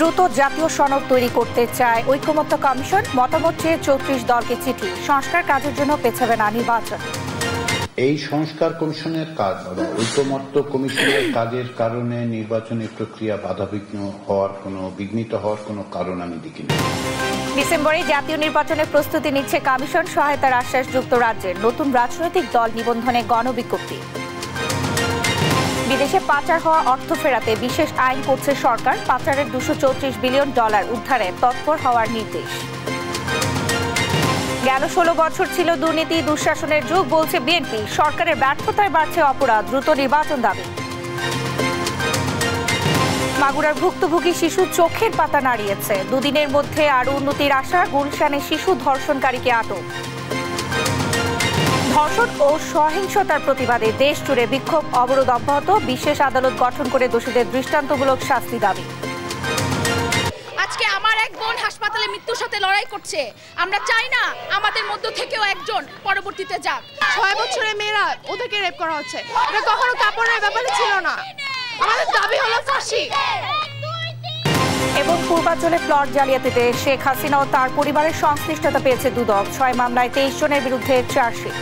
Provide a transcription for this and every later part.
দ্রুত জাতীয় সনদ তৈরি করতে চায় ঐকমত্য কমিশন। মতামত চেয়ে 34 দলকে চিঠি। সংস্কার কাজের জন্য পেছাবে না নির্বাচন। এই সংস্কার কমিশনের কাজ ঐকমত্য কমিশনের কাজের কারণে নির্বাচনী প্রক্রিয়া বিঘ্নিত হওয়ার কোনো কারণ আমি দেখি না। ডিসেম্বরে জাতীয় নির্বাচনের প্রস্তুতি নিচ্ছে কমিশন। সহায়তার আশ্বাস যুক্তরাজ্যের। নতুন রাজনৈতিক দল নিবন্ধনে গণবিজ্ঞপ্তি। বিদেশে পাচার হওয়া অর্থ ফেরাতে বিশেষ আইন করছে সরকার। পাচারের $234 বিলিয়ন উদ্ধারে তৎপর হওয়ার নির্দেশ। গেল 16 বছর ছিল দুর্নীতি দুঃশাসনের যুগ, বলছে বিএনপি। সরকারের ব্যর্থতায় বাড়ছে অপরাধ, দ্রুত নির্বাচন দাবি। মাগুরার ভুক্তভোগী শিশু চোখের পাতা নাড়িয়েছে। দুদিনের মধ্যে আরো উন্নতির আশা। গুলশানে শিশু ধর্ষণকারীকে আটক। ধর্ষণ ও সহিংসতার প্রতিবাদে দেশ জুড়ে বিক্ষোভ অবরোধ অব্যাহত। বিশেষ আদালত গঠন করে দোষীদের দৃষ্টান্তমূলক শাস্তি দাবি। আজকে আমার এক বোন হাসপাতালে মৃত্যুর সাথে লড়াই করছে। আমরা চাই না আমাদের মধ্য থেকেও একজন পরবর্তীতে যাক। 6 বছরের মেয়েরা ওদেরকে রেপ করা হচ্ছে। এটা কখনো কাপড়ের ব্যাপারে ছিল না। আমাদের দাবি হলো ফাঁসি। এবং পূর্বাঞ্চলে প্লট জালিয়াতিতে শেখ হাসিনা ও তার পরিবারের সংশ্লিষ্টতা পেয়েছে দুদক। 6 মামলায় 23 জনের বিরুদ্ধে চার্জশিট।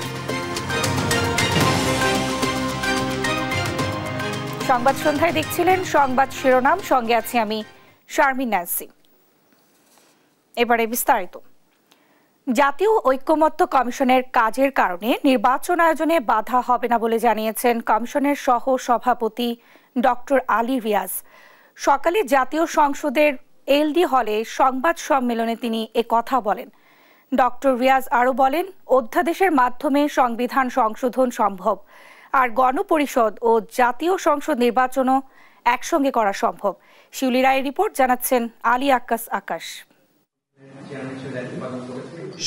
সংবাদ সন্ধ্যায় দেখছিলেন সংবাদ শিরোনাম, সঙ্গে আছি আমি শারমিন ন্যান্সি। এবারে বিস্তারিত। জাতীয় ঐকমত্য কমিশনের কাজের কারণে নির্বাচন আয়োজনে বাধা হবে না বলে জানিয়েছেন কমিশনের সহ সভাপতি ডক্টর আলী রিয়াজ। সকালে জাতীয় সংসদের এলডি হলে সংবাদ সম্মেলনে তিনি কথা বলেন। ডক্টর রিয়াজ আরও বলেন, অধ্যাদেশের মাধ্যমে সংবিধান সংশোধন সম্ভব, আর গণপরিষদ ও জাতীয় সংসদ নির্বাচনও একসঙ্গে করা সম্ভব। শিউলি রায়ের রিপোর্ট, জানাচ্ছেন আলী আক্কাস আকাশ।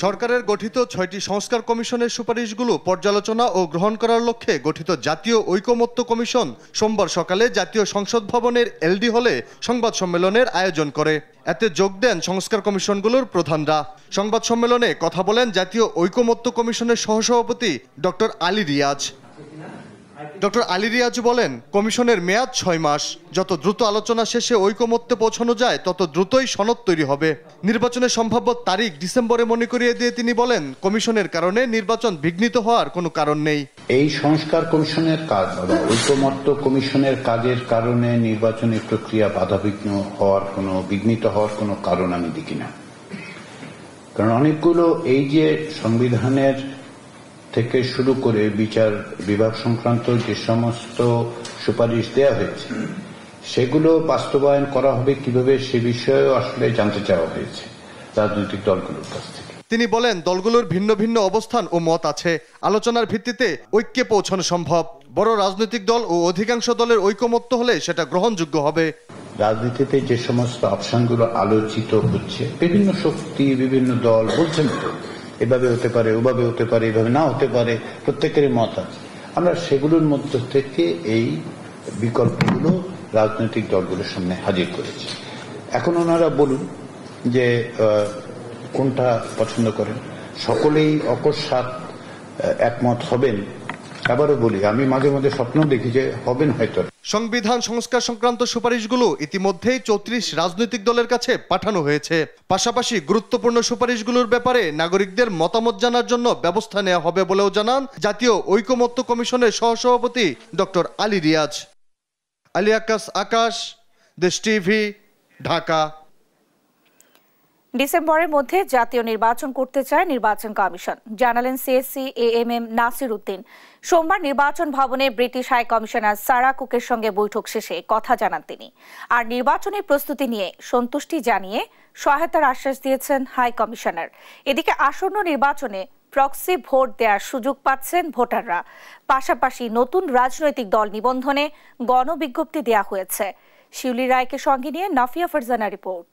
সরকারের গঠিত 6টি সংস্কার কমিশনের সুপারিশগুলো পর্যালোচনা ও গ্রহণ করার লক্ষ্যে গঠিত জাতীয় ঐকমত্য কমিশন সোমবার সকালে জাতীয় সংসদ ভবনের এলডি হলে সংবাদ সম্মেলনের আয়োজন করে। এতে যোগ দেন সংস্কার কমিশনগুলোর প্রধানরা। সংবাদ সম্মেলনে কথা বলেন জাতীয় ঐকমত্য কমিশনের সহসভাপতি ডক্টর আলী রিয়াজ। ডক্টর আলী রিয়াজ বলেন, কমিশনের মেয়াদ 6 মাস। যত দ্রুত আলোচনা শেষে ঐকমত্যে পৌঁছানো যায় তত দ্রুতই সনদ তৈরি হবে। নির্বাচনের সম্ভাব্য তারিখ ডিসেম্বরে মনে করিয়ে দিয়ে তিনি বলেন, কমিশনের কারণে নির্বাচন বিঘ্নিত হওয়ার কোনো কারণ নেই। এই সংস্কার কমিশনের কাজ ঐকমত্য কমিশনের কাজের কারণে নির্বাচনী প্রক্রিয়া বিঘ্নিত হওয়ার কোনো কারণ আমি দেখি না। কারণ অনেকগুলো এই যে সংবিধানের থেকে শুরু করে বিচার বিভাগ সংক্রান্ত যে সমস্ত সুপারিশ দেওয়া হয়েছে সেগুলো বাস্তবায়ন করা হবে কিভাবে সে বিষয়েও আসলে জানতে চাওয়া হয়েছে রাজনৈতিক দলগুলোর কাছ থেকে। তিনি বলেন, দলগুলোর ভিন্ন ভিন্ন অবস্থান ও মত আছে। আলোচনার ভিত্তিতে ঐক্যে পৌঁছানো সম্ভব। বড় রাজনৈতিক দল ও অধিকাংশ দলের ঐকমত্য হলে সেটা গ্রহণযোগ্য হবে। রাজনীতিতে যে সমস্ত অপশনগুলো আলোচিত হচ্ছে, বিভিন্ন শক্তি বিভিন্ন দল বলছেন তো এভাবে হতে পারে, ওভাবে হতে পারে, এভাবে না হতে পারে, প্রত্যেকেরই মত আছে। আমরা সেগুলোর মধ্য থেকে এই বিকল্পগুলো রাজনৈতিক দলগুলোর সামনে হাজির করেছি। এখন ওনারা বলুন যে কোনটা পছন্দ করেন। সকলেই অকস্মাৎ একমত হবেন। আবারও বলি, আমি মাঝে মাঝে স্বপ্ন দেখি যে হবেন হয়তো। সংবিধান সংস্কার সংক্রান্ত সুপারিশগুলো ইতিমধ্যেই 34 রাজনৈতিক দলের কাছে পাঠানো হয়েছে। পাশাপাশি গুরুত্বপূর্ণ সুপারিশগুলোর ব্যাপারে নাগরিকদের মতামত জানার জন্য ব্যবস্থা নেওয়া হবে বলেও জানান জাতীয় ঐকমত্য কমিশনের সহসভাপতি ডক্টর আলী রিয়াজ। আলী আক্কাস আকাশ, দেশ টিভি, ঢাকা। ডিসেম্বরের মধ্যে জাতীয় নির্বাচন করতে চায় নির্বাচন কমিশন, জানালেন সিএসসি এএমএম নাসির উদ্দিন। সোমবার নির্বাচন ভবনে ব্রিটিশ হাই কমিশনার সারা কুকের সঙ্গে বৈঠক শেষে কথা জানান তিনি। আর নির্বাচনের প্রস্তুতি নিয়ে সন্তুষ্টি জানিয়ে সহায়তার আশ্বাস দিয়েছেন হাই কমিশনার। এদিকে আসন্ন নির্বাচনে প্রক্সি ভোট দেওয়ার সুযোগ পাচ্ছেন ভোটাররা। পাশাপাশি নতুন রাজনৈতিক দল নিবন্ধনে গণবিজ্ঞপ্তি দেওয়া হয়েছে। শিউলি রায়কে সঙ্গে নিয়ে নাফিয়া ফারজানা রিপোর্ট।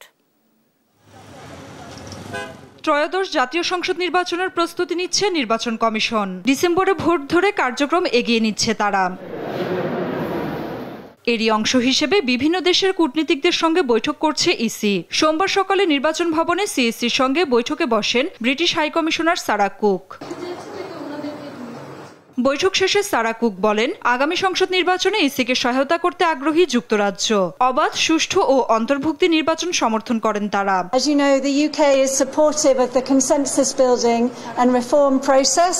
ত্রয়োদশ জাতীয় সংসদ নির্বাচনের প্রস্তুতি নিচ্ছে নির্বাচন কমিশন। ডিসেম্বরে ভোট ধরে কার্যক্রম এগিয়ে নিচ্ছে তারা। এরই অংশ হিসেবে বিভিন্ন দেশের কূটনীতিকদের সঙ্গে বৈঠক করছে ইসি। সোমবার সকালে নির্বাচন ভবনে সিএসসির সঙ্গে বৈঠকে বসেন British high commissioner Sarah Cook. বৈঠক শেষে সারা কুক বলেন, আগামী সংসদ নির্বাচনে ইসিকে সহায়তা করতে আগ্রহী যুক্তরাজ্য। অবাধ, সুষ্ঠু ও অন্তর্ভুক্তি নির্বাচন সমর্থন করেন তারা। As you know, the UK is supportive of the consensus building and reform process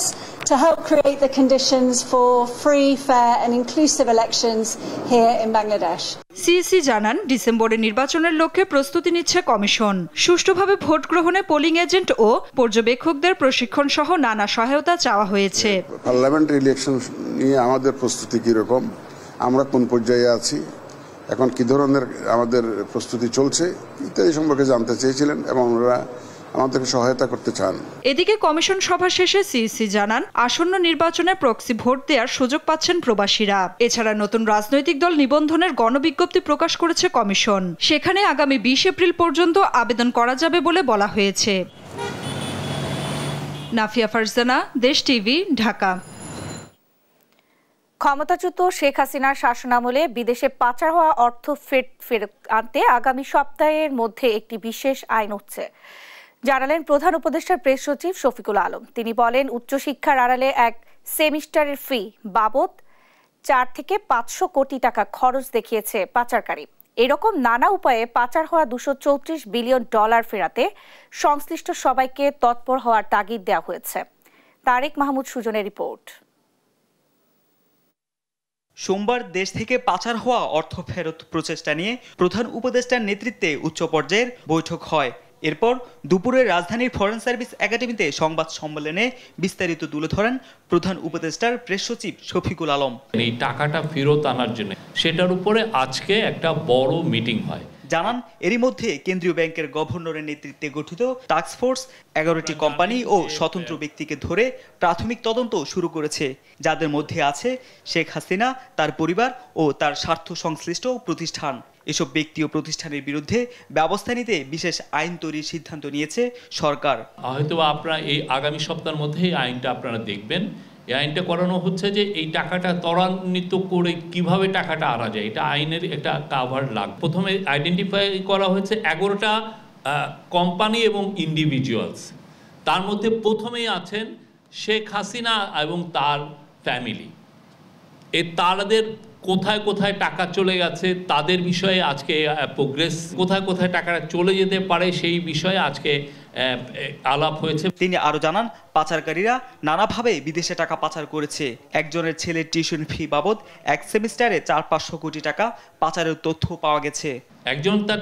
to help create the conditions for free, fair and inclusive elections here in Bangladesh. CEC জানান, ডিসেম্বরে নির্বাচনের লক্ষ্যে প্রস্তুতি নিচ্ছে কমিশন। সুষ্ঠুভাবে ভোট গ্রহণে polling agent ও পর্যবেক্ষকদের প্রশিক্ষণ সহ নানা সহায়তা চাওয়া হয়েছে। পার্লামেন্টারি ইলেকশন নিয়ে আমাদের প্রস্তুতি কিরকম, আমরা কোন পর্যায়ে আছি, এখন কি ধরনের আমাদের প্রস্তুতি চলছে ইত্যাদি সম্পর্কে জানতে চেয়েছিলেন এবং ওনারা আমাদেরকে সহায়তা করতে চান। এদিকে কমিশন সভা শেষে সিইসি জানান, আসন্ন নির্বাচনে প্রক্সি ভোট দেওয়ার সুযোগ পাচ্ছেন প্রবাসীরা। এছাড়া নতুন রাজনৈতিক দল নিবন্ধনের গণবিজ্ঞপ্তি প্রকাশ করেছে কমিশন। সেখানে আগামী 20 এপ্রিল পর্যন্ত আবেদন করা যাবে বলে বলা হয়েছে। নাফিয়া ফারজানা, দেশ টিভি, ঢাকা। ক্ষমতাচ্যুত শেখ হাসিনার শাসনামলে বিদেশে পাচার হওয়া অর্থ ফেরত আনতে আগামী সপ্তাহের মধ্যে একটি বিশেষ আইন হচ্ছে, জানালেন প্রধান উপদেষ্টার প্রেস সচিব শফিকুল আলম। তিনি বলেন, উচ্চশিক্ষার আড়ালে এক সেমিস্টারের ফি বাবদ 4 থেকে 500 কোটি টাকা খরচ দেখিয়েছে পাচারকারী। এরকম নানা উপায়ে পাচার হওয়া $234 বিলিয়ন ফেরাতে সংশ্লিষ্ট সবাইকে তৎপর হওয়ার তাগিদ দেওয়া হয়েছে। তারেক মাহমুদ সুজনের রিপোর্ট। সোমবার দেশ থেকে পাচার হওয়া অর্থ ফেরত প্রচেষ্টা নিয়ে প্রধান উপদেষ্টার নেতৃত্বে উচ্চ পর্যায়ের বৈঠক হয়। এরপর দুপুরে রাজধানীর ফরেন সার্ভিস একাডেমিতে সংবাদ সম্মেলনে বিস্তারিত তুলে ধরেন প্রধান উপদেষ্টার প্রেস সচিব শফিকুল আলম। এই টাকাটা ফেরত আনার জন্য সেটার উপরে আজকে একটা বড় মিটিং হয়। জানান, এরই মধ্যে কেন্দ্রীয় ব্যাংকের গভর্নরের নেতৃত্বে গঠিত টাস্কফোর্স 11টি কোম্পানি ও স্বতন্ত্র ব্যক্তিকে ধরে প্রাথমিক তদন্ত শুরু করেছে, যাদের মধ্যে আছে শেখ হাসিনা, তার পরিবার ও তার স্বার্থ সংশ্লিষ্ট প্রতিষ্ঠান। এসব ব্যক্তি ও প্রতিষ্ঠানের বিরুদ্ধে ব্যবস্থা নিতে বিশেষ আইন তৈরির সিদ্ধান্ত নিয়েছে সরকার। হয়তো আপনারা এই আগামী সপ্তাহের মধ্যে এই আইনটা আপনারা দেখবেন। এই আইনটা করানো হচ্ছে যে এই টাকাটা ত্বরান্বিত করে কিভাবে টাকাটা আনা যায়, এটা আইনের একটা কাভার লাগবে। প্রথমে আইডেন্টিফাই করা হয়েছে 11টা কোম্পানি এবং ইন্ডিভিজুয়ালস। তার মধ্যে প্রথমেই আছেন শেখ হাসিনা এবং তার ফ্যামিলি। তাদের কোথায় কোথায় টাকা চলে গেছে তাদের বিষয়ে আজকে প্রোগ্রেস, কোথায় কোথায় টাকাটা চলে যেতে পারে সেই বিষয়ে আজকে আলাপ হয়েছে। তিনি আরো জানান, পাচারকারীরা নানাভাবে বিদেশে টাকা পাচার করেছে। একজনের ছেলের টিউশন ফি বাবদ এক সেমিস্টারে 400-500 কোটি টাকা পাচারের তথ্য পাওয়া গেছে। একজন তার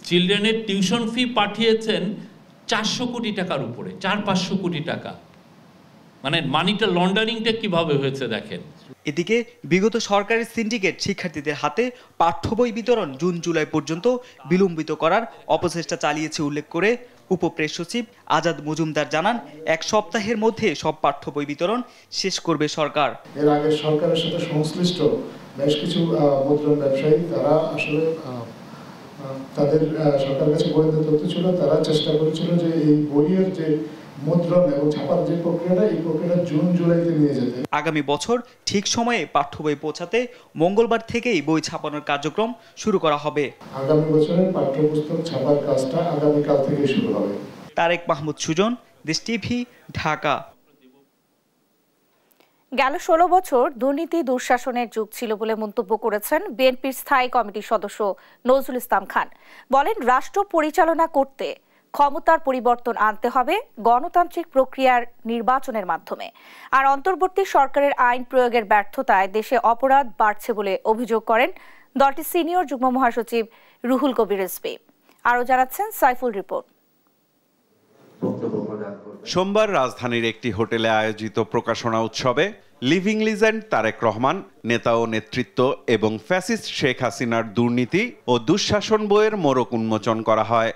চিলড্রেনের টিউশন ফি পাঠিয়েছেন 400 কোটি টাকার উপরে, 400-500 কোটি টাকা। মানে মানিটা লন্ডারিংটা কিভাবে হয়েছে দেখেন। এদিকে বিগত সরকারের সিন্ডিকেট শিক্ষার্থীদের হাতে পাঠ্য বই বিতরণ জুন-জুলাই পর্যন্ত বিলম্বিত করার অপচেষ্টা চালিয়েছে উল্লেখ করে উপপ্রেস সচিব আজাদ মজুমদার জানান, 1 সপ্তাহের মধ্যে সব পাঠ্য বই বিতরণ শেষ করবে সরকার। এর আগে সরকারের সাথে সংশ্লিষ্ট বেশ কিছু মুদ্রণ ব্যবসায়ী তারা আসলে তাদের সরকারের কাছে গোয়েন্দা তথ্য ছিল, তারা চেষ্টা করেছিল যে এই বইয়ের যে মুদ্রণ এবং ছাপার যে প্রক্রিয়াটা, এই প্রক্রিয়াটা জুন-জুলাইতে নিয়ে যেতে। আগামী বছর ঠিক সময়ে পাঠ্য বই পৌঁছাতে মঙ্গলবার থেকেই বই ছাপানোর কার্যক্রম শুরু করা হবে। আগামী বছরের পাঠ্যপুস্তক ছাপার কাজটা আগামীকাল থেকে শুরু হবে। তারেক মাহমুদ সুজন, দেশ টিভি, ঢাকা। গেল 16 বছর দুর্নীতি দুঃশাসনের যুগ ছিল বলে মন্তব্য করেছেন বিএনপির স্থায়ী কমিটির সদস্য নজরুল ইসলাম খান। বলেন, রাষ্ট্র পরিচালনা করতে ক্ষমতার পরিবর্তন আনতে হবে গণতান্ত্রিক প্রক্রিয়ার নির্বাচনের মাধ্যমে। আর অন্তর্বর্তী সরকারের আইন প্রয়োগের ব্যর্থতায় দেশে অপরাধ বাড়ছে বলে অভিযোগ করেন দলটির সিনিয়র যুগ্ম মহাসচিব রুহুল কবির রিজভী। আরও জানাচ্ছেন সাইফুল রিপোর্ট। সোমবার রাজধানীর একটি হোটেলে আয়োজিত প্রকাশনা উৎসবে লিভিং লিজেন্ড তারেক রহমান, নেতা ও নেতৃত্ব এবং ফ্যাসিস্ট শেখ হাসিনার দুর্নীতি ও দুঃশাসন বইয়ের মোড়ক উন্মোচন করা হয়।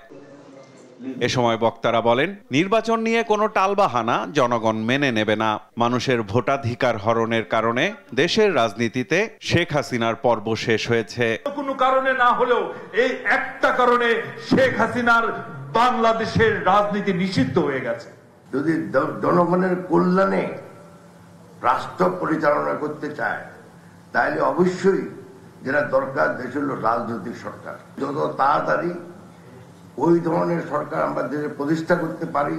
এ সময় বক্তারা বলেন, নির্বাচন নিয়ে কোনো টালবাহানা জনগণ মেনে নেবে না। মানুষের ভোটাধিকার হরণের কারণে দেশের রাজনীতিতে শেখ হাসিনার পর্ব শেষ হয়েছে। কোনো কারণে না হলেও এই একটা কারণে শেখ হাসিনার বাংলাদেশের রাজনীতি নিষিদ্ধ হয়ে গেছে। যদি জনগণের কল্যাণে রাষ্ট্র পরিচালনা করতে চায় তাহলে অবশ্যই যেটা দরকার দেশ হল রাজনৈতিক সরকার। যত তাড়াতাড়ি ওই ধরনের সরকার আমরা দেশে প্রতিষ্ঠা করতে পারি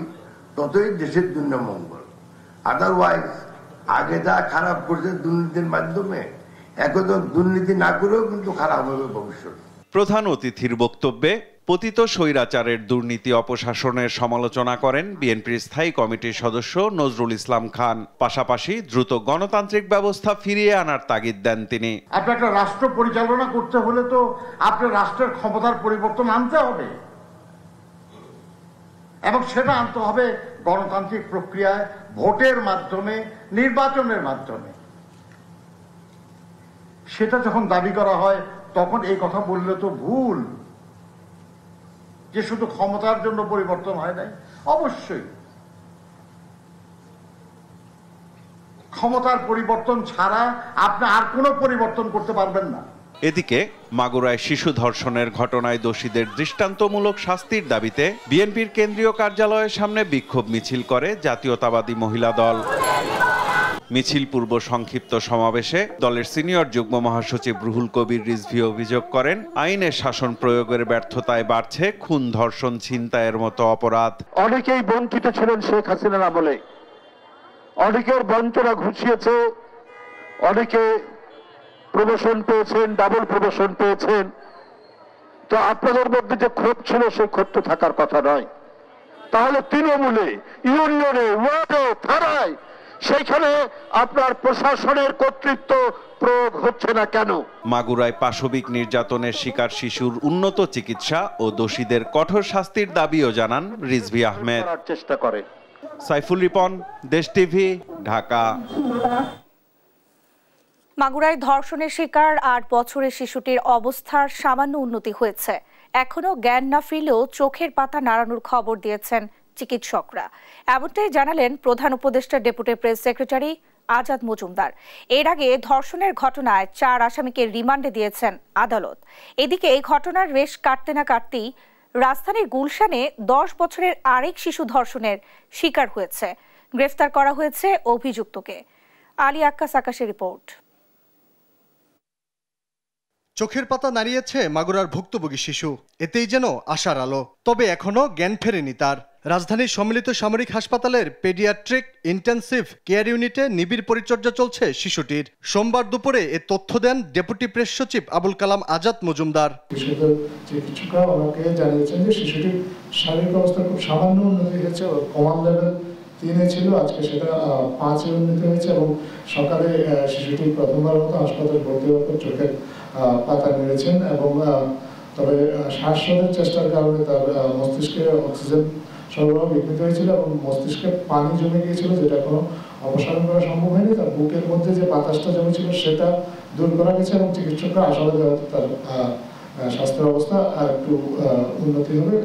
ততই দেশের জন্য মঙ্গল। আদারওয়াইজ আগে যা খারাপ করছে দুর্নীতির মাধ্যমে, এখন তো দুর্নীতি না করেও কিন্তু খারাপ হবে ভবিষ্যৎ। প্রধান অতিথির বক্তব্যে পতিত স্বৈরাচারের দুর্নীতি অপশাসনের সমালোচনা করেন বিএনপির স্থায়ী কমিটির সদস্য নজরুল ইসলাম খান। পাশাপাশি দ্রুত গণতান্ত্রিক ব্যবস্থা ফিরিয়ে আনার তাগিদ দেন তিনি। আপনি একটা রাষ্ট্র পরিচালনা করতে হলে তো আপনার রাষ্ট্রের ক্ষমতার পরিবর্তন আনতে হবে, এবং সেটা আনতে হবে গণতান্ত্রিক প্রক্রিয়ায়, ভোটের মাধ্যমে, নির্বাচনের মাধ্যমে। সেটা যখন দাবি করা হয় তখন এই কথা বললে তো ভুল যে শুধু ক্ষমতার জন্য পরিবর্তন হয় নাই। অবশ্যই ক্ষমতার পরিবর্তন ছাড়া আপনি আর কোনো পরিবর্তন করতে পারবেন না। এদিকে মাগুরায় শিশু ধর্ষণের ঘটনায় দোষীদের দৃষ্টান্তমূলক শাস্তির দাবিতে বিএনপির কেন্দ্রীয় কার্যালয়ের সামনে বিক্ষোভ মিছিল করে জাতীয়তাবাদী মহিলা দল। মিছিল পূর্ব সংক্ষিপ্ত সমাবেশে দলের সিনিয়র যুগ্ম মহাসচিব রুহুল কবির রিজভী অভিযোগ করেন, আইনের শাসন প্রয়োগের ব্যর্থতায় বাড়ছে খুন, ধর্ষণ, ছিনতাইয়ের মতো অপরাধ। অনেকেই বঞ্চিত ছিলেন শেখ হাসিনার আমলে, অনেকের বঞ্চনা ঘুষিয়েছে, অনেকে প্রমোশন পেয়েছেন, ডাবল প্রমোশন পেয়েছেন। তো আপনাদের মধ্যে যে ক্ষোভ ছিল সেই ক্ষোভ তো থাকার কথা নয়। তাহলে তৃণমূলে, ইউনিয়নে, ওয়ার্ডে, থানায় সেখানে আপনার প্রশাসনের কর্তৃত্ব প্রয়োগ হচ্ছে না কেন? মাগুরায় পাশবিক নির্যাতনের শিকার শিশুর উন্নত চিকিৎসা ও দোষীদের কঠোর শাস্তির দাবিও জানান রিজভী আহমেদ। চেষ্টা করে সাইফুল রিপন, দেশ টিভি, ঢাকা। মাগুরায় ধর্ষণের শিকার 8 বছরের শিশুটির অবস্থার সামান্য উন্নতি হয়েছে। এখনো জ্ঞান না ফিরলেও চোখের পাতা নাড়ানোর খবর দিয়েছেন চিকিৎসকরা। এমনটাই জানালেন প্রধান উপদেষ্টা deputy press secretary Azad Majumdar. এর আগে ধর্ষণের ঘটনায় 4 আসামিকে রিমান্ডে দিয়েছেন আদালত। এদিকে এই ঘটনার রেশ কাটতে না কাটতেই রাজধানীর গুলশানে 10 বছরের আরেক শিশু ধর্ষণের শিকার হয়েছে। গ্রেফতার করা হয়েছে অভিযুক্তকে। আলী আক্কাস আকাশের রিপোর্ট। চোখের পাতা নাড়িয়েছে মাগুরার ভুক্তভোগী শিশু, এতেই যেন আশার আলো। তবে এখনো জ্ঞান ফেরেনি তার। রাজধানীর সম্মিলিত সামরিক হাসপাতালের পেডিয়াট্রিক ইন্টেন্সিভ কেয়ার ইউনিটে নিবিড় পরিচর্যা চলছে শিশুটির। সোমবার দুপুরে এ তথ্য দেন ডেপুটি প্রেস সচিব আবুল কালাম আজাদ মজুমদার। চিকিৎসকরা ওনাকে জানিয়েছেন যে শিশুটির শারীরিক অবস্থা খুব সামান্য উন্নতি হয়েছে, কমান লেভেল 3-এ ছিল, আজকে সেটা 5-এ উন্নতি হয়েছে, এবং সকালে শিশুটি প্রথমবার মতো হাসপাতালে ভর্তি হওয়ার পর চোখের পাতা নেড়েছেন, এবং তবে শ্বাসরোধের চেষ্টার কারণে তার মস্তিষ্কে অক্সিজেন সরবরাহ বিঘ্নিত হয়েছিল এবং মস্তিষ্কে পানি জমে গিয়েছিল, যেটা এখনো অপসারণ করা সম্ভব হয়নি। তার বুকের মধ্যে যে বাতাসটা জমেছিল সেটা দূর করা গেছে, এবং চিকিৎসকরা আশাবাদী তার স্বাস্থ্যের অবস্থা আর একটু উন্নতি হবে।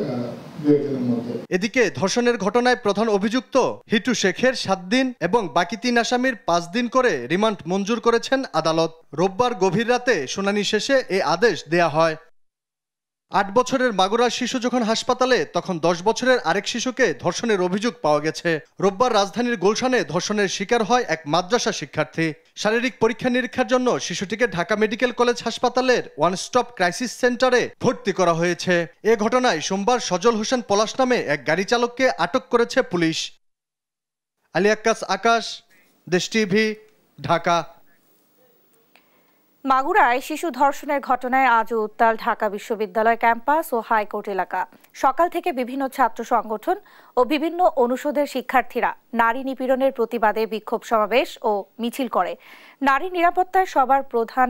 এদিকে ধর্ষণের ঘটনায় প্রধান অভিযুক্ত হিটু শেখের 7 দিন এবং বাকি 3 আসামির 5 দিন করে রিমান্ড মঞ্জুর করেছেন আদালত। রোববার গভীর রাতে শুনানি শেষে এ আদেশ দেয়া হয়। 8 বছরের মাগুরার শিশু যখন হাসপাতালে, তখন 10 বছরের আরেক শিশুকে ধর্ষণের অভিযোগ পাওয়া গেছে। রোববার রাজধানীর গুলশানে ধর্ষণের শিকার হয় এক মাদ্রাসা শিক্ষার্থী। শারীরিক পরীক্ষা নিরীক্ষার জন্য শিশুটিকে ঢাকা মেডিকেল কলেজ হাসপাতালের ওয়ান স্টপ ক্রাইসিস সেন্টারে ভর্তি করা হয়েছে। এ ঘটনায় সোমবার সজল হোসেন পলাশ নামে এক গাড়ি চালককে আটক করেছে পুলিশ। আলী আক্কাস আকাশ, দেশ টিভি, ঢাকা। মাগুরায় শিশু ধর্ষণের ঘটনায় আজও উত্তাল ঢাকা বিশ্ববিদ্যালয় ক্যাম্পাস ও হাইকোর্ট এলাকা। সকাল থেকে বিভিন্ন ছাত্র সংগঠন ও বিভিন্ন অনুষদের শিক্ষার্থীরা নারী নিপীড়নের প্রতিবাদে বিক্ষোভ সমাবেশ ও মিছিল করে। নারী নিরাপত্তায় সবার প্রধান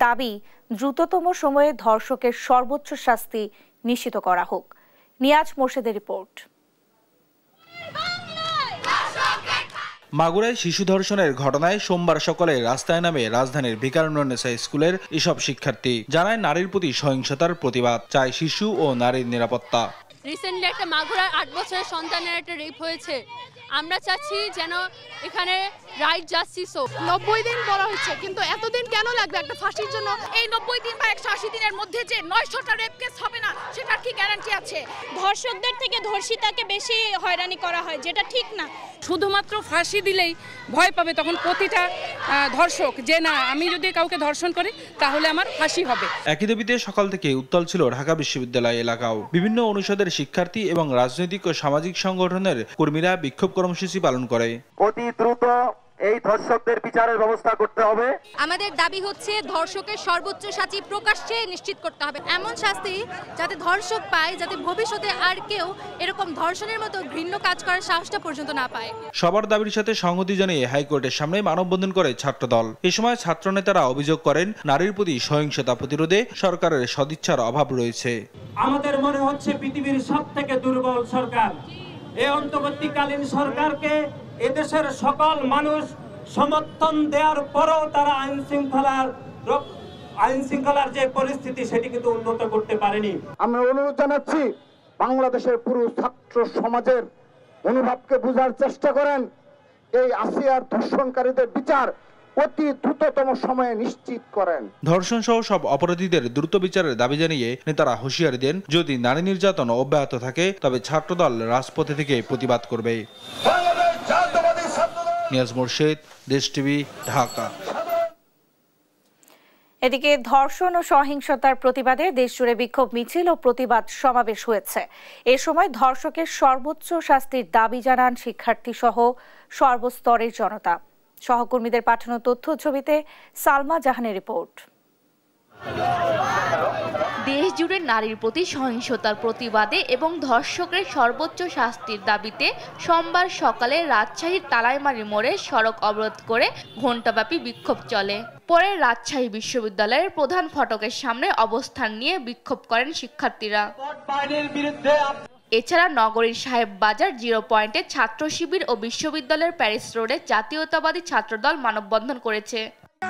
দাবি দ্রুততম সময়ে ধর্ষকের সর্বোচ্চ শাস্তি নিশ্চিত করা হোক। নিয়াজ মোর্শেদের রিপোর্ট। মাগুরায় শিশু ধর্ষণের ঘটনায় সোমবার সকালে রাস্তায় নামে রাজধানীর ভিকারুন্নেসা স্কুলের এসব শিক্ষার্থী। জানায় নারীর প্রতি সহিংসতার প্রতিবাদ, চায় শিশু ও নারীর নিরাপত্তা। রিসেন্টলি একটা মাগুরায় 8 বছরের সন্তানের একটা রেপ হয়েছে। আমরা চাচ্ছি যেন এখানে রাইট জাস্টিস হোক। 90 দিন বলা হচ্ছে, কিন্তু এতদিন কেন লাগবে একটা ফাঁসির জন্য? এই 90 দিন বা 180 দিনের মধ্যে যে 900টা রেপ কেস হবে না, সেটার কি গ্যারান্টি আছে? ধর্ষকদের থেকে ধর্ষিতাকে বেশি হয়রানি করা হয়, যেটা ঠিক না। শুধুমাত্র ফাঁসি দিলেই ভয় পাবে তখন প্রতিটা ধর্ষক, যে না আমি যদি কাউকে ধর্ষণ করি তাহলে আমার ফাঁসি হবে। একই দাবিতে সকাল থেকে উত্তাল ছিল ঢাকা বিশ্ববিদ্যালয় এলাকাও। বিভিন্ন অনুষদের শিক্ষার্থী এবং রাজনৈতিক ও সামাজিক সংগঠনের কর্মীরা বিক্ষোভ কর্মসূচি পালন করে। অতি দ্রুত এই ধর্ষকদের বিচারের ব্যবস্থা করতে হবে। আমাদের দাবি হচ্ছে ধর্ষকের সর্বোচ্চ শাস্তি প্রকাশ্যে নিশ্চিত করতে হবে, এমন শাস্তি যাতে ধর্ষক পায়, যাতে ভবিষ্যতে আর কেউ এরকম ধর্ষণের মতো ঘৃণ্য কাজ করার সাহসটা পর্যন্ত না পায়। সবার দাবির সাথে সংহতি জানিয়ে হাইকোর্টের সামনে মানববন্ধন করে ছাত্রদল। এ সময় ছাত্রনেতারা অভিযোগ করেন নারীর প্রতি সহিংসতা প্রতিরোধে সরকারের সদিচ্ছার অভাব রয়েছে। আমাদের মনে হচ্ছে পৃথিবীর সবথেকে দুর্বল সরকার, এই অন্তর্বর্তীকালীন সরকারকে এদেশের সকল মানুষ সমর্থন দেওয়ার পরও তারা আইন শৃঙ্খলার যে পরিস্থিতি সেটি কিন্তু উন্নত করতে পারেনি। আমরা অনুরোধ জানাচ্ছি বাংলাদেশের পুরো ছাত্র সমাজের মনোভাবকে বোঝার চেষ্টা করেন, এই আসিয়ার ধর্ষণকারীদের বিচার অতি দ্রুততম সময়ে নিশ্চিত করেন। ধর্ষণ সহ সব অপরাধীদের দ্রুত বিচারের দাবি জানিয়ে নেতারা হুঁশিয়ারি দেন, যদি নারী নির্যাতন অব্যাহত থাকে তবে ছাত্রদল রাজপথে থেকে প্রতিবাদ করবে। নিয়াজ মোর্শেদ, দেশ টিভি, ঢাকা। এদিকে ধর্ষণ ও সহিংসতার প্রতিবাদে দেশজুড়ে বিক্ষোভ মিছিল ও প্রতিবাদ সমাবেশ হয়েছে। এ সময় ধর্ষকের সর্বোচ্চ শাস্তির দাবি জানান শিক্ষার্থী সহ সর্বস্তরের জনতা। সহকর্মীদের পাঠানো তথ্য ছবিতে সালমা জাহানের রিপোর্ট। দেশ জুড়ে নারীর প্রতি সহিংসতার প্রতিবাদে এবং ধর্ষকের সর্বোচ্চ শাস্তির দাবিতে সোমবার সকালে রাজশাহীর তালাইমারি মোড়ে সড়ক অবরোধ করে ঘণ্টাব্যাপী বিক্ষোভ চলে। পরে রাজশাহী বিশ্ববিদ্যালয়ের প্রধান ফটকের সামনে অবস্থান নিয়ে বিক্ষোভ করেন শিক্ষার্থীরা। এছাড়া নগরীর সাহেব বাজার 0 পয়েন্টে ছাত্র শিবির ও বিশ্ববিদ্যালয়ের প্যারিস রোডে জাতীয়তাবাদী ছাত্রদল মানববন্ধন করেছে।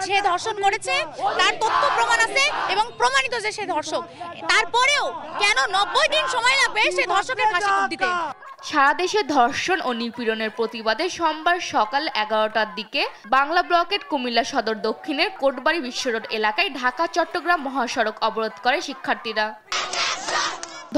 সে ধর্ষণ করেছে, তার তথ্য প্রমাণ আছে এবং প্রমাণিত যে সে ধর্ষক, তারপরেও কেন 90 দিন সময় লাগবে সে ধর্ষকের ফাঁসি দিতে? সারা দেশে ধর্ষণ ও নিপীড়নের প্রতিবাদে সোমবার সকাল 11টার দিকে বাংলা ব্লকের কুমিল্লা সদর দক্ষিণের কোটবাড়ি বিশ্ব রোড এলাকায় ঢাকা চট্টগ্রাম মহাসড়ক অবরোধ করে শিক্ষার্থীরা।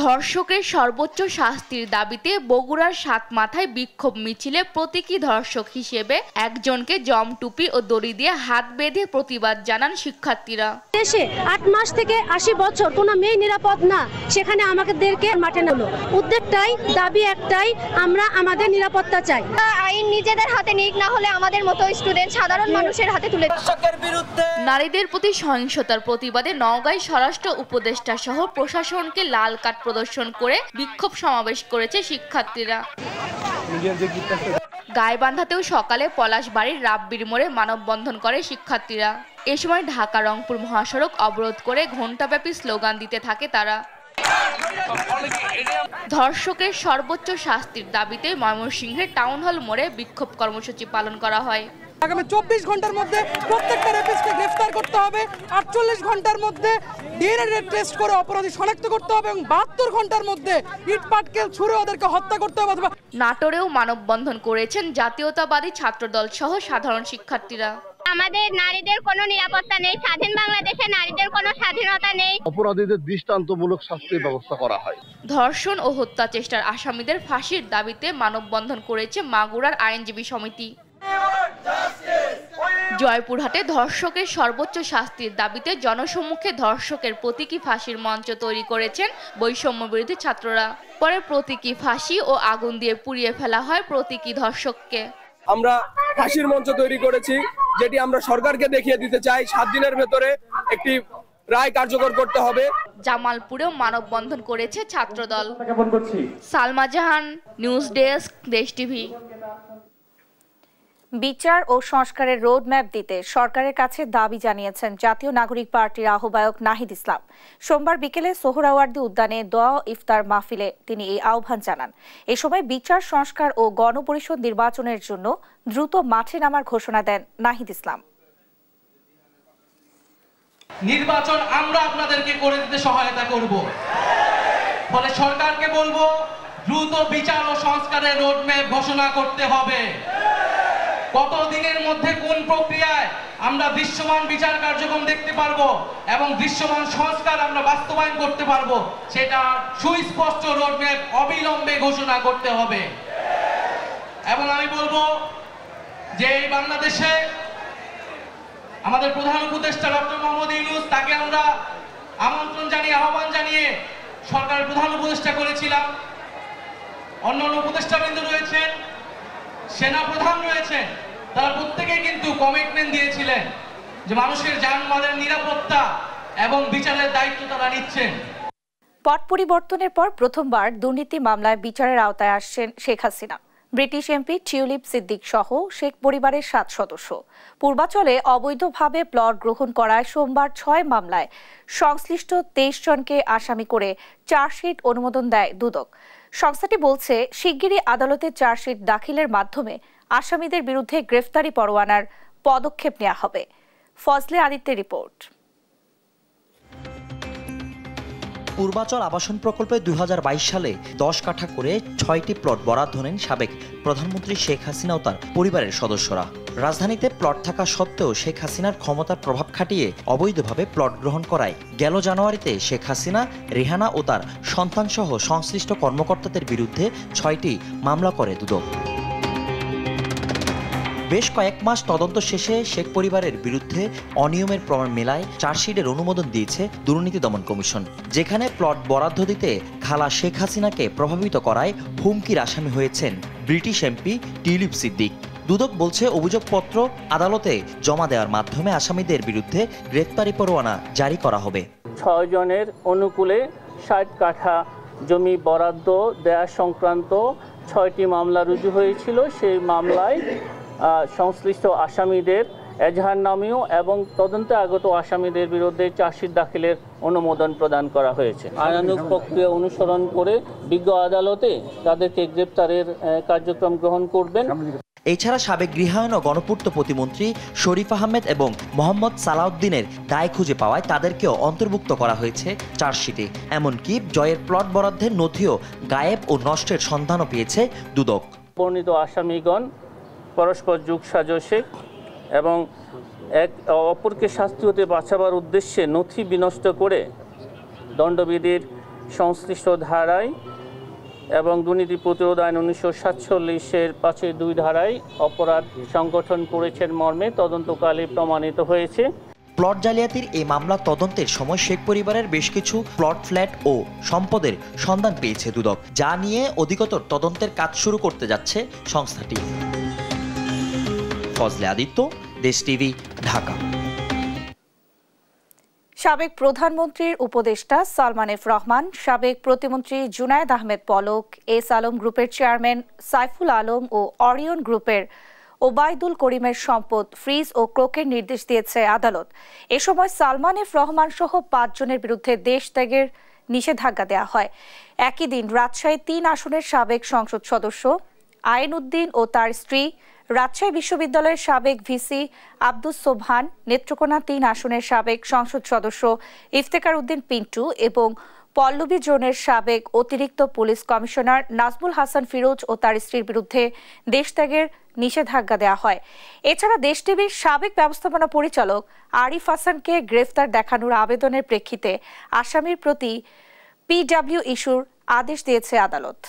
ধর্ষকের সর্বোচ্চ শাস্তির দাবিতে বগুড়ার সাতমাথায় বিক্ষোভ মিছিলে প্রতীকী ধর্ষক হিসেবে একজনকে জম টুপি ও দড়ি দিয়ে হাত বেঁধে প্রতিবাদ জানান শিক্ষার্থীরা। দেশে 8 মাস থেকে 80 বছর কোনো মেয়ে নিরাপদ না, সেখানে আমাদেরকে মাঠে নামলো। উদ্যোগটাই, দাবি একটাই, আমরা আমাদের নিরাপত্তা চাই। আইন নিজেদের হাতে নিক, না হলে আমাদের মতো স্টুডেন্ট সাধারণ মানুষের হাতে তুলে দেবে। নারীদের প্রতি সহিংসতার প্রতিবাদে নওগাঁয় স্বরাষ্ট্র উপদেষ্টা সহ প্রশাসনকে লাল কার্ড প্রদর্শন করে বিক্ষোভ সমাবেশ করেছে শিক্ষার্থীরা। গাইবান্ধাতেও সকালে পলাশবাড়ির রাব্বির মোড়ে মানববন্ধন করে শিক্ষার্থীরা। এ সময় ঢাকা রংপুর মহাসড়ক অবরোধ করে ঘণ্টাব্যাপী স্লোগান দিতে থাকে তারা। ধর্ষকের সর্বোচ্চ শাস্তির দাবিতে ময়মনসিংহের টাউন হল মোড়ে বিক্ষোভ কর্মসূচি পালন করা হয়। আগামী 24 ঘন্টার মধ্যে প্রত্যেকটা রেপিস্টকে গ্রেফতার করতে হবে, 48 ঘন্টার মধ্যে ডিএনএ টেস্ট করে অপরাধী শনাক্ত করতে হবে এবং 72 ঘন্টার মধ্যে ইট পাটকেল ছুঁড়ে ওদেরকে হত্যা করতে হবে। নাটোরেও মানববন্ধন করেছেন জাতীয়তাবাদী ছাত্রদল সহ সাধারণ শিক্ষার্থীরা। আমাদের নারীদের কোনো নিরাপত্তা নেই, স্বাধীন বাংলাদেশে নারীদের কোনো স্বাধীনতা নেই। অপরাধীদের দৃষ্টান্তমূলক শাস্তির ব্যবস্থা করা হয়। ধর্ষণ ও হত্যা চেষ্টার আসামিদের ফাঁসির দাবিতে মানববন্ধন করেছে মাগুরার আইনজীবী সমিতি। জয়পুরহাটে ধর্ষকের সর্বোচ্চ শাস্তির দাবিতে জনসম্মুখে ধর্ষকের প্রতীকী ফাঁসির মঞ্চ তৈরি করেছেন বৈষম্য বিরোধী ছাত্ররা। পরে প্রতীকী ফাঁসি ও আগুন দিয়ে পুড়িয়ে ফেলা হয় প্রতীকী ধর্ষককে। আমরা ফাঁসির মঞ্চ তৈরি করেছি, যেটি আমরা সরকারকে দেখিয়ে দিতে চাই 7 দিনের ভেতরে একটি রায় কার্যকর করতে হবে। জামালপুরেও মানববন্ধন করেছে ছাত্রদল। সালমা জাহান, নিউজ ডেস্ক, দেশ টিভি। বিচার ও সংস্কারের রোডম্যাপ দিতে সরকারের কাছে দাবি জানিয়েছেন জাতীয় নাগরিক পার্টির আহ্বায়ক নাহিদ ইসলাম। সোমবার বিকেলে সোহরাওয়ার্দী উদ্যানে দোয়া ইফতার মাহফিলে তিনি এই আহ্বান জানান। এ সময় বিচার সংস্কার ও গণপরিষদ নির্বাচনের জন্য দ্রুত মাঠে নামার ঘোষণা দেন নাহিদ ইসলাম। নির্বাচন আমরা আপনাদেরকে করে দিতে সহায়তা করব, ফলে সরকারকে বলবো দ্রুত বিচার ও সংস্কারের রোডম্যাপ ঘোষণা করতে হবে। কত দিনের মধ্যে কোন প্রক্রিয়ায় আমরা দৃশ্যমান বিচার কার্যক্রম দেখতে পারবো এবং দৃশ্যমান সংস্কার আমরা বাস্তবায়ন করতে পারবো, সেটা সুস্পষ্ট রোডম্যাপ অবিলম্বে ঘোষণা করতে হবে। এবং আমি বলবো যে এই বাংলাদেশে আমাদের প্রধান উপদেষ্টা ডক্টর মোহাম্মদ ইউনূস, তাকে আমরা আমন্ত্রণ জানিয়ে আহ্বান জানিয়ে সরকারের প্রধান উপদেষ্টা করেছিলাম। অন্যান্য উপদেষ্টাবৃন্দ রয়েছেন, সেনা প্রধান রয়েছেন, তারা প্রত্যেকেই কিন্তু কমিটমেন্ট দিয়েছিলেন যে মানুষের জানমালের নিরাপত্তা এবং বিচারের দায়িত্ব তারা নিচ্ছেন। পট পরিবর্তনের পর প্রথমবার দুর্নীতি মামলায় বিচারের আওতায় আসছেন Sheikh Hasina. British MP tulip Siddique সহ শেখ পরিবারের 7 সদস্য পূর্বাচলে অবৈধভাবে প্লট গ্রহণ করায় সোমবার 6 মামলায় সংশ্লিষ্ট 23 জনকে আসামি করে চার্জশিট অনুমোদন দেয় দুদক। সংস্থাটি বলছে, শিগগিরই আদালতে চার্জশিট দাখিলের মাধ্যমে আসামিদের বিরুদ্ধে গ্রেফতারি পরোয়ানার পদক্ষেপ নেওয়া হবে। ফজলে আদিত্যের রিপোর্ট। পূর্বাচল আবাসন প্রকল্পে 2022 সালে 10 কাঠা করে 6টি প্লট বরাদ্দ নেন সাবেক প্রধানমন্ত্রী শেখ হাসিনা ও তার পরিবারের সদস্যরা। রাজধানীতে প্লট থাকা সত্ত্বেও শেখ হাসিনার ক্ষমতার প্রভাব খাটিয়ে অবৈধভাবে প্লট গ্রহণ করায় গেল জানুয়ারিতে শেখ হাসিনা, রেহানা ও তার সন্তানসহ সংশ্লিষ্ট কর্মকর্তাদের বিরুদ্ধে 6টি মামলা করে দুদক। বেশ কয়েক মাস তদন্ত শেষে শেখ পরিবারের বিরুদ্ধে অনিয়মের প্রমাণ মেলায় চার্জশিটের অনুমোদন দিয়েছে দুর্নীতি দমন কমিশন, যেখানে প্লট বরাদ্দ দিতে খালা শেখ হাসিনাকে প্রভাবিত করায় হুমকির আসামি হয়েছেন ব্রিটিশ এমপি টিউলিপ সিদ্দিক। দুদক বলছে, অভিযোগপত্র আদালতে জমা দেওয়ার মাধ্যমে আসামিদের বিরুদ্ধে গ্রেফতারি পরোয়ানা জারি করা হবে। 6 জনের অনুকূলে 60 কাঠা জমি বরাদ্দ দেয়া সংক্রান্ত 6টি মামলা রুজু হয়েছিল। সেই মামলায় সংশ্লিষ্ট আসামিদের এজাহারনামীয় এবং তদন্তে আগত আসামিদের বিরুদ্ধে চার্জশিট দাখিলের অনুমোদন প্রদান করা হয়েছে। আইনানুগ প্রক্রিয়া অনুসরণ করে বিজ্ঞ আদালতে তাদেরকে গ্রেপ্তারের কার্যক্রম গ্রহণ করবেন। এছাড়া সাবেক গৃহায়ন ও গণপূর্ত প্রতিমন্ত্রী শরীফ আহমেদ এবং মোহাম্মদ সালাউদ্দিনের দায় খুঁজে পাওয়ায় তাদেরকেও অন্তর্ভুক্ত করা হয়েছে চার্জশিটে। এমনকি জয়ের প্লট বরাদ্দের নথিও গায়েব ও নষ্টের সন্ধানও পেয়েছে দুদক। বর্ণিত আসামিগণ পরস্পর যোগসাজশে এবং এক অপরকে শাস্তি হতে বাঁচাবার উদ্দেশ্যে নথি বিনষ্ট করে দণ্ডবিধির সংশ্লিষ্ট ধারায় এবং দুর্নীতি প্রতিরোধ আইন 1947-এর 5-2 ধারায় অপরাধ সংগঠন করেছেন মর্মে তদন্তকালে প্রমাণিত হয়েছে। প্লট জালিয়াতির এই মামলা তদন্তের সময় শেখ পরিবারের বেশ কিছু প্লট, ফ্ল্যাট ও সম্পদের সন্ধান পেয়েছে দুদক, যা নিয়ে অধিকতর তদন্তের কাজ শুরু করতে যাচ্ছে সংস্থাটি। ফজলে আদিত্য, দেশ টিভি, ঢাকা। সাবেক প্রধানমন্ত্রীর উপদেষ্টা সালমান এফ রহমান, সাবেক প্রতিমন্ত্রী জুনায়েদ আহমেদ পলক, এস আলম গ্রুপের চেয়ারম্যান সাইফুল আলম ও অরিয়ন গ্রুপের ওবায়দুল করিমের সম্পদ ফ্রিজ ও ক্রোকের নির্দেশ দিয়েছে আদালত। এ সময় সালমান এফ রহমান সহ 5 জনের বিরুদ্ধে দেশ ত্যাগের নিষেধাজ্ঞা দেওয়া হয়। একই দিন রাজশাহী 3 আসনের সাবেক সংসদ সদস্য আইন উদ্দিন ও তার স্ত্রী, রাজশাহী বিশ্ববিদ্যালয়ের সাবেক ভিসি আব্দুস সোবহান, নেত্রকোনা 3 আসনের সাবেক সংসদ সদস্য ইফতেখার উদ্দিন পিন্টু এবং পল্লবী জোনের সাবেক অতিরিক্ত পুলিশ কমিশনার নাজমুল হাসান ফিরোজ ও তার স্ত্রীর বিরুদ্ধে দেশত্যাগের নিষেধাজ্ঞা দেওয়া হয়। এছাড়া দেশ টিভির সাবেক ব্যবস্থাপনা পরিচালক আরিফ হাসানকে গ্রেফতার দেখানোর আবেদনের প্রেক্ষিতে আসামির প্রতি PW ইস্যুর আদেশ দিয়েছে আদালত।